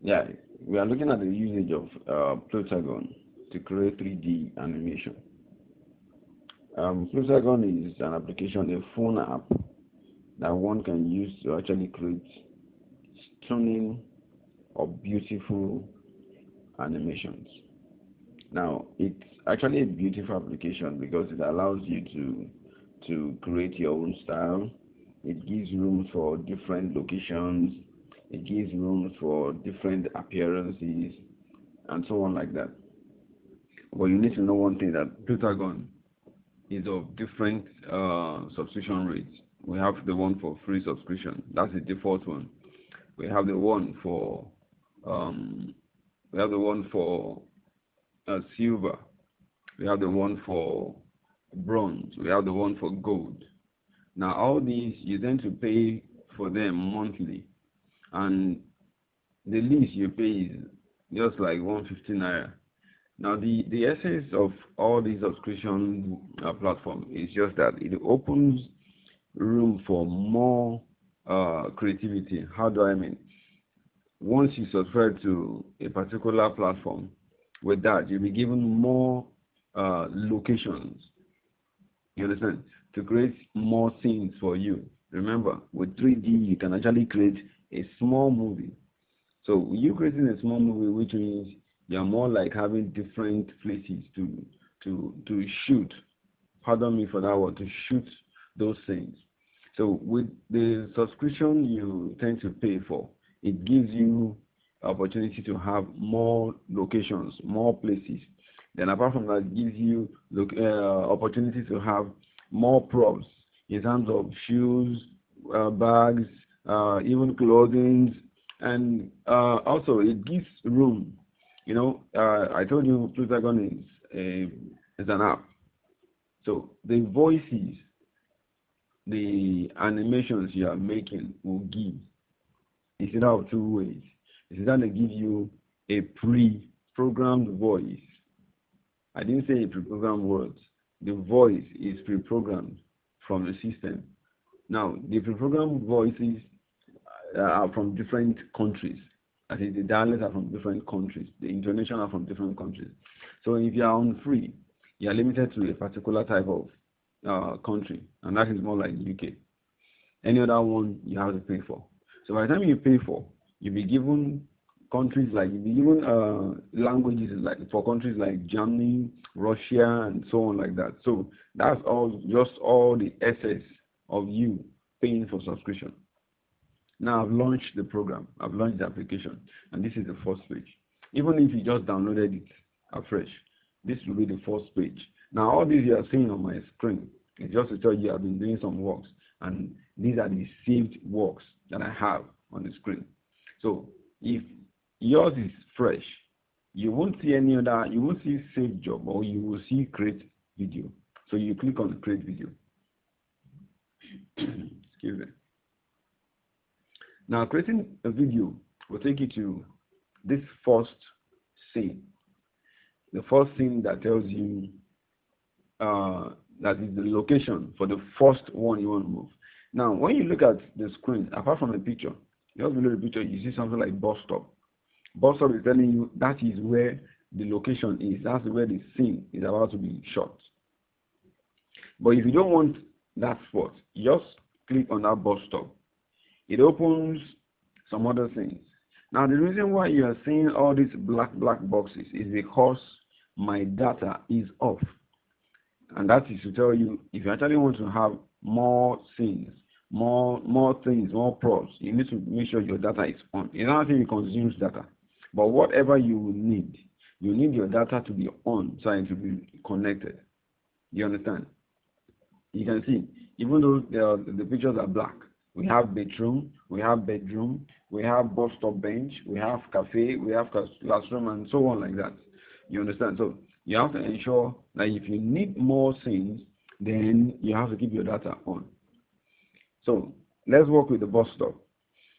Yeah, we are looking at the usage of Plotagon to create 3D animation. Plotagon is an application, a phone app that one can use to actually create stunning or beautiful animations. Now, it's actually a beautiful application because it allows you to create your own style. It gives room for different locations. It gives room for different appearances and so on like that. But you need to know one thing, that Pentagon is of different subscription rates. We have the one for free subscription. That's the default one. We have the one for um, we have the one for silver. We have the one for bronze. We have the one for gold. Now all these you tend to pay for them monthly, and the least you pay is just like 150 naira. Now the essence of all these subscription platform is just that it opens room for more creativity. How do I mean? Once you subscribe to a particular platform, with that you'll be given more locations, you understand, to create more scenes for you. Remember, with 3D you can actually create a small movie. So you creating a small movie, which means you're more like having different places to shoot. Pardon me for that word, to shoot those things. So with the subscription you tend to pay for, it gives you opportunity to have more locations, more places. Then apart from that, it gives you opportunity to have more props in terms of shoes, bags, even clothing, and also it gives room. I told you Plotagon is an app. So the voices, the animations you are making will give. It's either of two ways. It's either they give you a pre-programmed voice. I didn't say a pre-programmed words. The voice is pre-programmed from the system. Now, the pre-programmed voices are from different countries. I think the dialects are from different countries. The intonation are from different countries. So if you are on free, you are limited to a particular type of country, and that is more like UK. Any other one you have to pay for. So by the time you pay for, you'll be given countries like, you'll be given languages like for countries like Germany, Russia, and so on like that. So that's all, just all the essence of you paying for subscription. Now I've launched the program, I've launched the application, and this is the first page. Even if you just downloaded it afresh, this will be the first page. Now all these you are seeing on my screen is just to tell you I've been doing some works, and these are the saved works that I have on the screen. So if yours is fresh, you won't see any other, you won't see save job, or you will see create video. So you click on create video. Excuse me. Now creating a video will take you to this first scene. The first scene that tells you that is the location for the first one you want to move. Now when you look at the screen, apart from the picture, just below the picture you see something like bus stop. Bus stop is telling you that is where the location is. That's where the scene is about to be shot. But if you don't want that spot, you just click on that bus stop. It opens some other things. Now the reason why you are seeing all these black boxes is because my data is off. And that is to tell you, if you actually want to have more scenes, more things, more props, you need to make sure your data is on. Another thing, it consumes data. But whatever you need your data to be on, so it to be connected. You understand? You can see, even though the pictures are black, we have bedroom, we have bus stop bench, we have cafe, we have classroom, and so on like that. You understand? So you have to ensure that if you need more scenes, then you have to keep your data on. So let's work with the bus stop.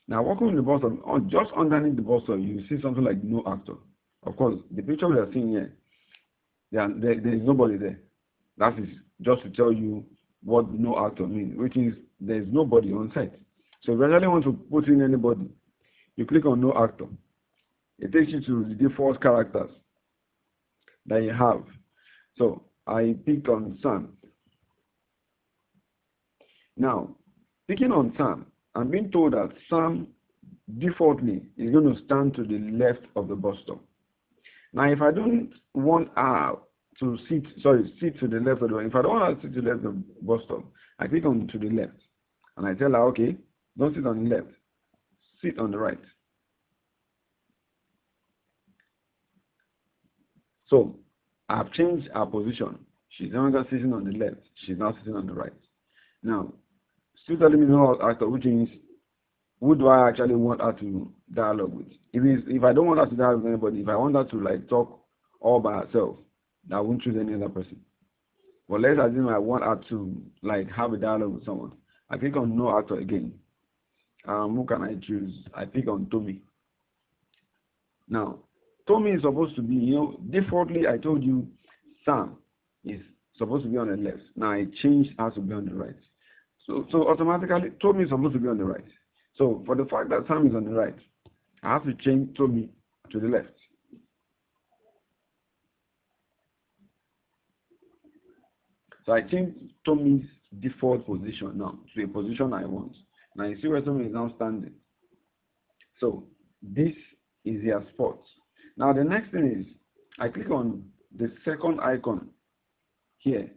Now working with the bus stop, just underneath the bus stop, you see something like no actor. Of course, the picture we are seeing here, there is nobody there. That is just to tell you what no actor means, which is there is nobody on set. So if you really want to put in anybody, you click on no actor. It takes you to the default characters that you have. So I pick on Sam. Now, picking on Sam, I'm being told that Sam defaultly is going to stand to the left of the bus stop. Now, if I don't want her to sit to the left of the bus, if I don't want her to sit to the left of the bus stop, I click on to the left. And I tell her, okay, don't sit on the left, sit on the right. So, I've changed her position. She's no longer sitting on the left, she's now sitting on the right. Now, still telling me no actor, which means who do I actually want her to dialogue with? If I don't want her to dialogue with anybody, if I want her to like talk all by herself, I won't choose any other person. But let's assume I want her to like have a dialogue with someone. I click on no actor again. Who can I choose? I pick on Tommy. Now, Tommy is supposed to be, defaultly I told you Sam is supposed to be on the left. Now I changed her to be on the right. So automatically Tommy is supposed to be on the right. So for the fact that Sam is on the right, I have to change Tommy to the left. So I change Tommy's default position now to a position I want. Now you see where Tommy is now standing. So this is their spot. Now the next thing is I click on the second icon here,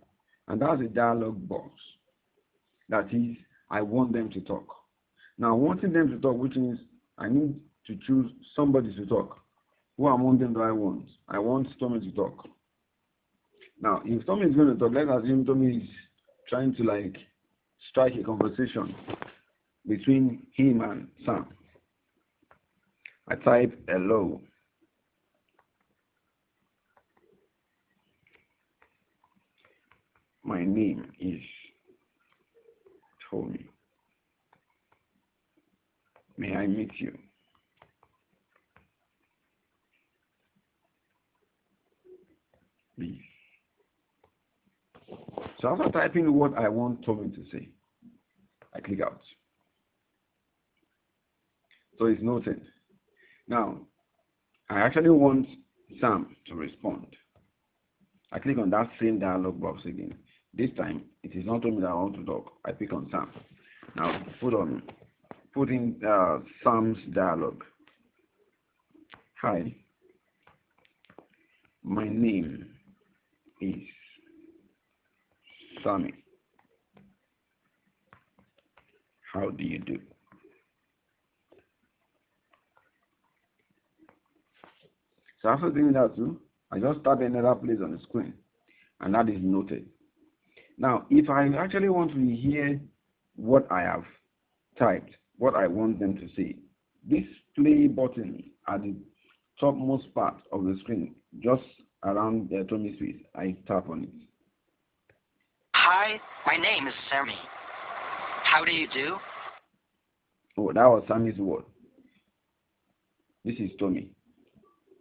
and that's a dialog box. That is, I want them to talk. Now wanting them to talk, which means I need to choose somebody to talk. Who among them do I want? I want Tommy to talk. Now, if Tommy is going to talk, let's assume Tommy is trying to like strike a conversation between him and Sam. I type hello. My name is Tommy. May I meet you? Please. So after typing what I want Tommy to say, I click out. So it's noted. Now, I actually want Sam to respond. I click on that same dialog box again. This time, it is not Tommy that I want to talk. I pick on Sam. Now, put in Sam's dialogue. Hi, my name is Sammy. How do you do? So after doing that too, I just tap another place on the screen, and that is noted. Now, if I actually want to hear what I have typed, what I want them to say, this play button at the topmost part of the screen, just around the Tommy's face, I tap on it. Hi, my name is Sammy. How do you do? Oh, that was Sammy's word. This is Tommy.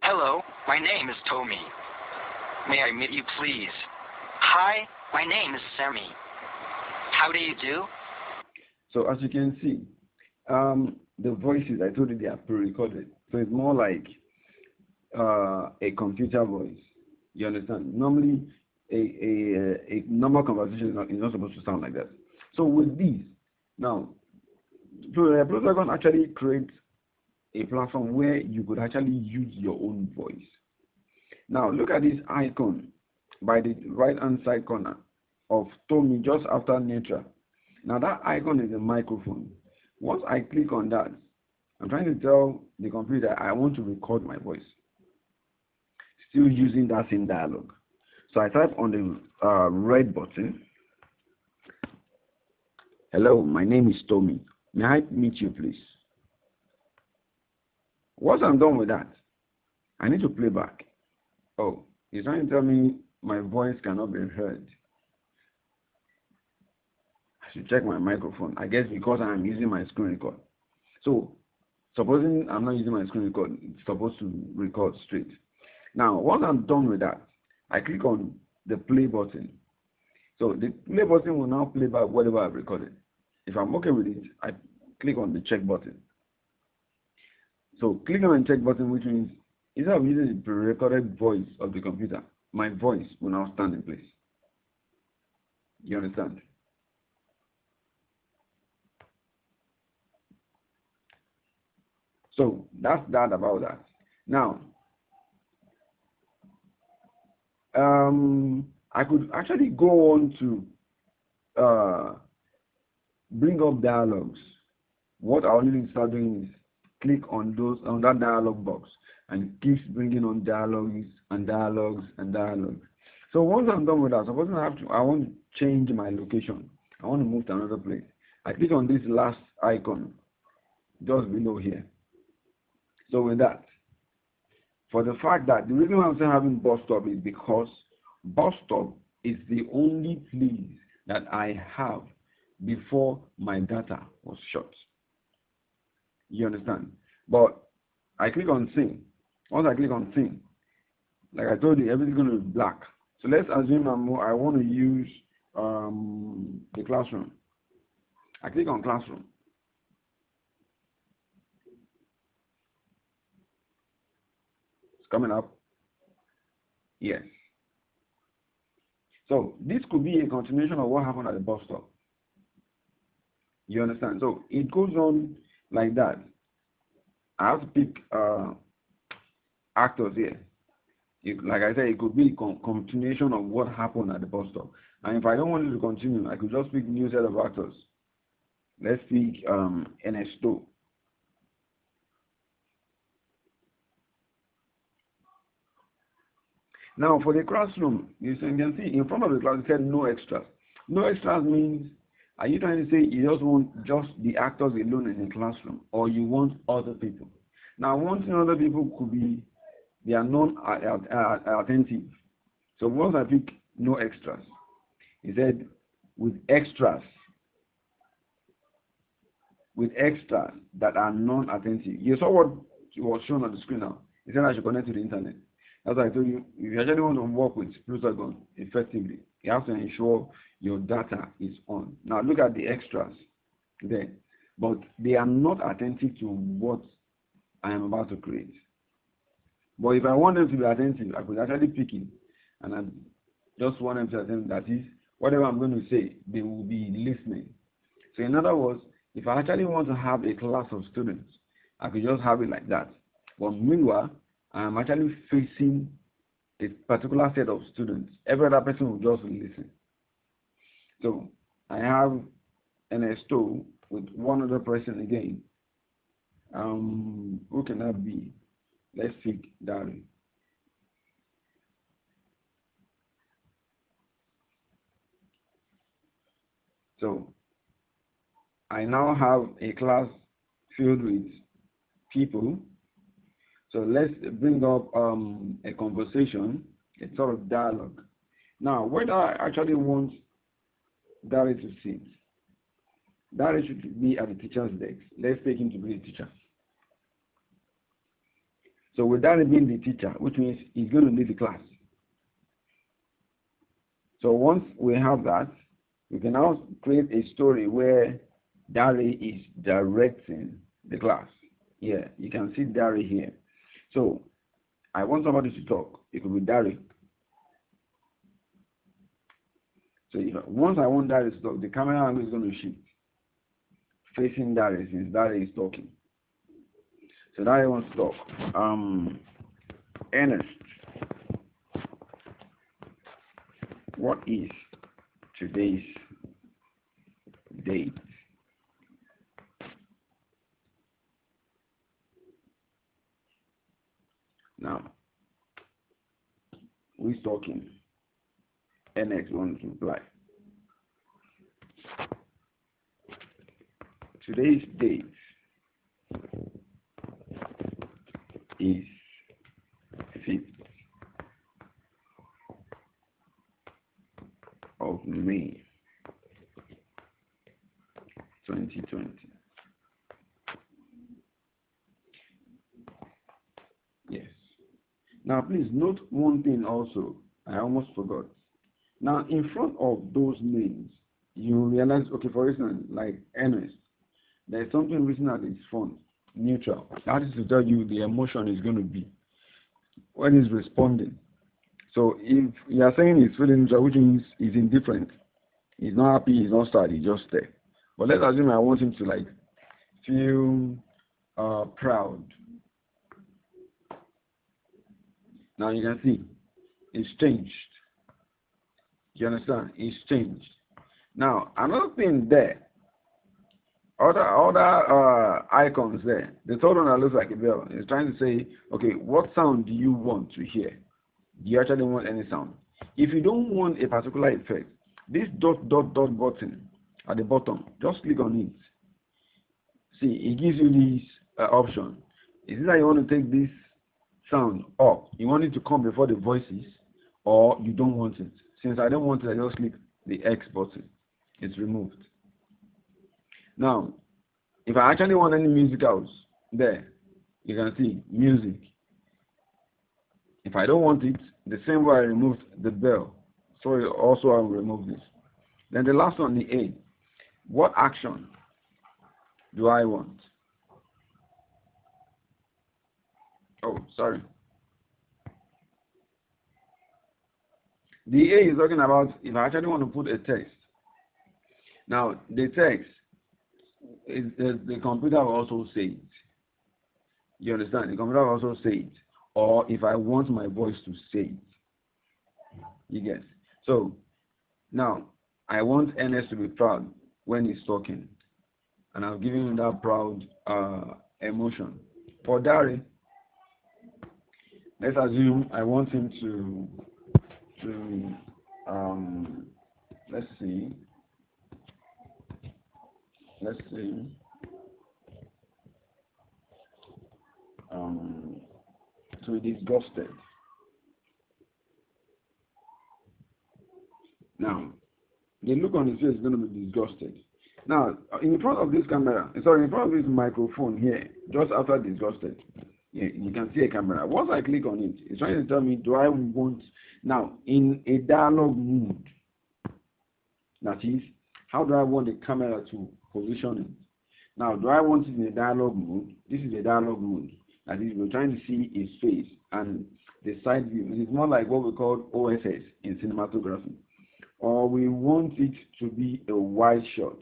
Hello, my name is Tommy. May I meet you, please? Hi, my name is Sammy. How do you do? So as you can see, the voices, I told you they are pre-recorded. So it's more like a computer voice. You understand? Normally, a normal conversation is not supposed to sound like that. So with these, now, Plotagon actually creates a platform where you could actually use your own voice. Now, look at this icon by the right-hand side corner of Tommy just after nature. Now, that icon is a microphone. Once I click on that, I'm trying to tell the computer I want to record my voice, still using that same dialogue. So I type on the red button. Hello, my name is Tommy. May I meet you, please? Once I'm done with that, I need to play back. Oh, he's trying to tell me my voice cannot be heard. I should check my microphone. I guess because I'm using my screen record. So, supposing I'm not using my screen record, it's supposed to record straight. Now, once I'm done with that, I click on the play button. So, the play button will now play back whatever I've recorded. If I'm okay with it, I click on the check button. So click on the check button, which means instead of using the pre-recorded voice of the computer, my voice will now stand in place. You understand? So that's that about that. Now, I could actually go on to bring up dialogues. What I only need to start doing is click on that dialog box, and it keeps bringing on dialogues and dialogues and dialogues. So once I'm done with that, suppose I want to change my location. I want to move to another place. I click on this last icon just below here. So with that, for the fact that the reason why I'm saying having bus stop is because bus stop is the only place that I have before my data was shut. You understand? But I click on sing. Once I click on sing, like I told you, everything's going to be black. So let's assume I want to use the classroom. I click on classroom. It's coming up. Yes. So this could be a continuation of what happened at the bus stop. You understand? So it goes on like that. I have to pick actors here. Like I said, it could be a continuation of what happened at the bus stop. And if I don't want it to continue, I could just pick new set of actors. Let's pick Ernesto. Now for the classroom, you can see in front of the class it said no extras. No extras means, are you trying to say you just want just the actors alone in the classroom, or you want other people? Now wanting other people could be they are non-attentive. So once I pick no extras, he said with extras that are non-attentive. You saw what was shown on the screen now. He said I should connect to the internet. As I told you, if you actually want to work with Plotagon effectively, you have to ensure your data is on. Now look at the extras there, but they are not attentive to what I am about to create. But if I want them to be attentive, I could actually pick it, and I just want them to attend. That is, whatever I'm going to say, they will be listening. So in other words, if I actually want to have a class of students, I could just have it like that. But meanwhile, I'm actually facing a particular set of students. Every other person will just listen. So I have Ernesto with one other person again. Who can that be? Let's pick Darren. So I now have a class filled with people. So let's bring up a conversation, a sort of dialogue. Now, whether I actually want Darren to sit, Darren should be at the teacher's desk. Let's take him to be the teacher. So with Darren being the teacher, which means he's going to lead the class. So once we have that, we can now create a story where Darren is directing the class. Yeah, you can see Darren here. So I want somebody to talk. It could be Darren. So once I want Darren to talk, the camera angle is going to shift facing Darren since Darren is talking. So Darren wants to talk. Ernest, what is today's date? Now, who is talking? Ernest wants to reply. Today's date is 5th of May 2020. Yes. Now please note one thing also, I almost forgot. Now in front of those names, you realize, okay, for instance, like Ernest, there's something written at his front. neutral. That is to tell you the emotion is going to be when it's responding. So if you are saying he's feeling neutral, which means he's indifferent, he's not happy, he's not sad, he's just there. But let's assume I want him to like feel proud. Now you can see it's changed. You understand? It's changed. Now another thing there, other icons there. The third one that looks like a bell is trying to say, okay, what sound do you want to hear? Do you actually want any sound? If you don't want a particular effect, this dot dot dot button at the bottom, just click on it. See, it gives you this option. Is it that you want to take this sound up? You want it to come before the voices, or you don't want it? Since I don't want it, I just click the X button. It's removed. Now, if I actually want any musicals there, you can see music. If I don't want it, the same way I removed the bell, so also I'll remove this. Then the last one, the A. What action do I want? Oh, sorry. The A is talking about if I actually want to put a text. Now, the text, the computer will also say it. You understand? The computer will also say it. Or if I want my voice to say it. You get? So, now, I want Ernest to be proud when he's talking. And I'm giving him that proud emotion. For Dari, let's assume I want him to let's see, to be disgusted. Now, the look on his face is going to be disgusted. Now, in front of this camera, sorry, in front of this microphone here, just after disgusted, you can see a camera. Once I click on it, it's trying to tell me, do I want, now, in a dialogue mood, that is, how do I want the camera to position it? Now, do I want it in a dialogue mood? This is a dialogue mood. That is, we're trying to see his face and the side view. It is more like what we call OSS in cinematography. Or we want it to be a wide shot.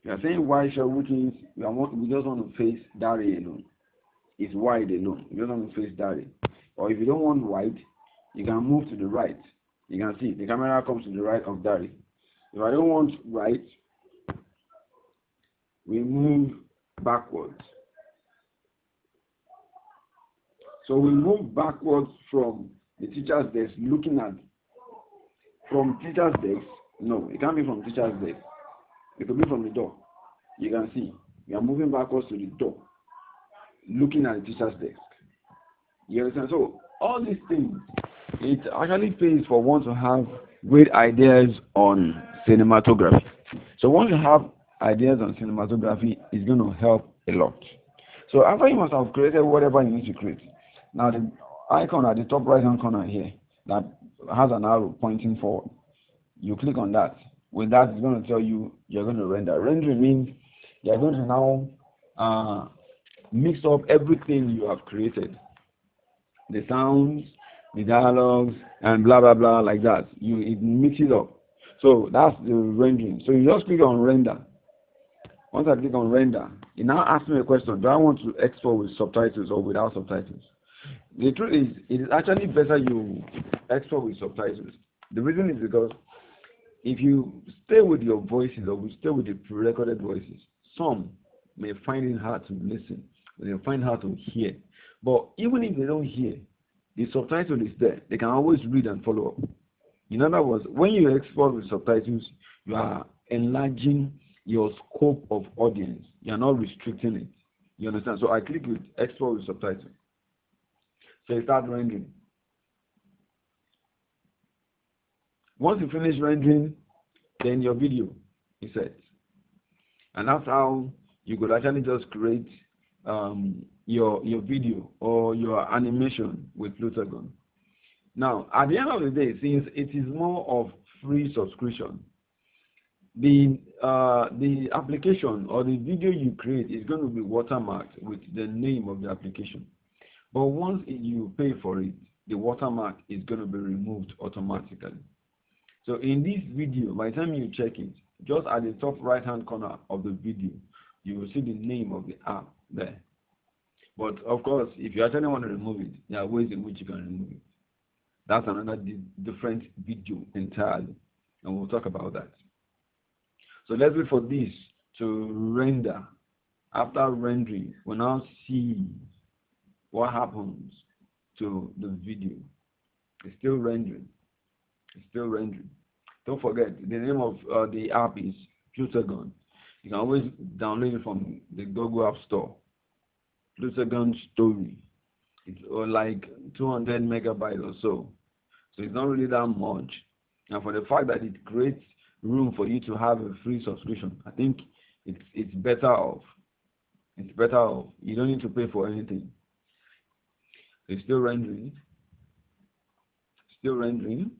We are saying wide shot, which means we just want to face Dari alone. It's wide alone. You just want to face Dari. Or if you don't want wide, you can move to the right. You can see the camera comes to the right of Dari. If I don't want right, we move backwards. So we move backwards from the teacher's desk, looking at, from teacher's desk. No, it can't be from teacher's desk. It could be from the door. You can see we are moving backwards to the door, looking at the teacher's desk. You understand? So all these things, it actually pays for one to have great ideas on cinematography. So once you have ideas on cinematography, it's going to help a lot. So after you must have created whatever you need to create, now the icon at the top right hand corner here that has an arrow pointing forward, you click on that. With that, it's going to tell you you're going to render. Rendering means you're going to now mix up everything you have created. The sounds, the dialogues, and blah, blah, blah, like that. It mix it up. So that's the rendering. So you just click on render. Once I click on render, it now asks me a question. Do I want to export with subtitles or without subtitles? The truth is, it is actually better you export with subtitles. The reason is because if you stay with your voices or we stay with the pre-recorded voices, some may find it hard to listen, or they find it hard to hear. But even if they don't hear, the subtitle is there. They can always read and follow up. In other words, when you export with subtitles, you are enlarging your scope of audience. You are not restricting it. You understand? So I click with export with subtitles. So you start rendering. Once you finish rendering, then your video is set. And that's how you could actually just create your video or your animation with Plotagon. Now, at the end of the day, since it is more of free subscription, The application or the video you create is going to be watermarked with the name of the application. But once you pay for it, the watermark is going to be removed automatically. So in this video, by the time you check it, just at the top right hand corner of the video, you will see the name of the app there. But of course, if you actually want to remove it, there are ways in which you can remove it. That's another different video entirely, and we'll talk about that. So let's wait for this to render. After rendering, we'll now see what happens to the video. It's still rendering. It's still rendering. Don't forget, the name of the app is Plotagon. You can always download it from the Google App Store. Plotagon Story. It's like 200 megabytes or so. So it's not really that much. And for the fact that it creates room for you to have a free subscription, I think it's better off. It's better off. You don't need to pay for anything. It's still rendering. Still rendering.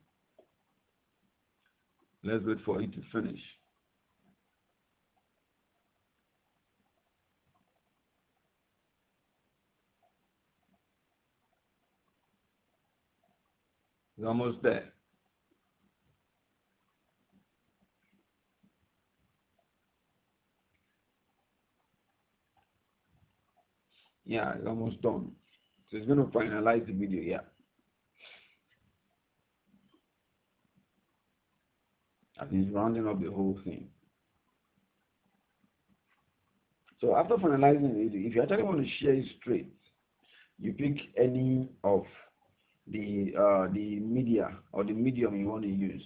Let's wait for it to finish. It's almost there. Yeah, it's almost done. So it's going to finalize the video, yeah. And it's rounding up the whole thing. So after finalizing the video, if you actually want to share it straight, you pick any of the media or the medium you want to use.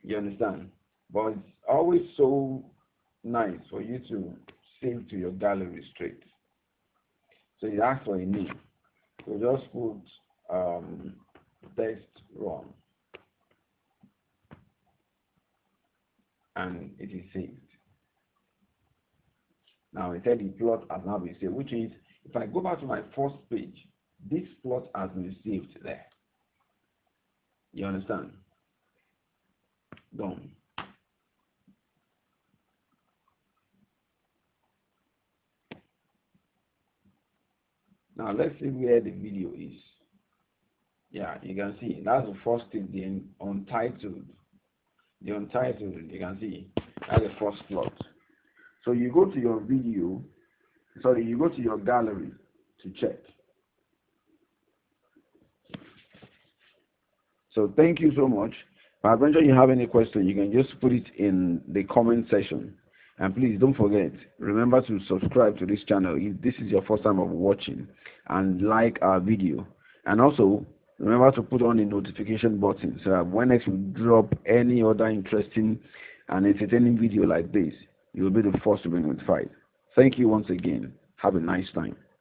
You understand? But it's always so nice for you to save to your gallery straight. So you ask for a name. So just put test run, and it is saved. Now it said the plot has now been saved, which is if I go back to my first page, this plot has been saved there. You understand? Done. Now let's see where the video is. Yeah, you can see that's the first thing, the untitled. The untitled, you can see that's the first plot. So you go to your video, you go to your gallery to check. So thank you so much. If you have any question, you can just put it in the comment section. And please don't forget, remember to subscribe to this channel if this is your first time of watching, and like our video. And also, remember to put on the notification button so that when next we drop any other interesting and entertaining video like this, you will be the first to be notified. Thank you once again. Have a nice time.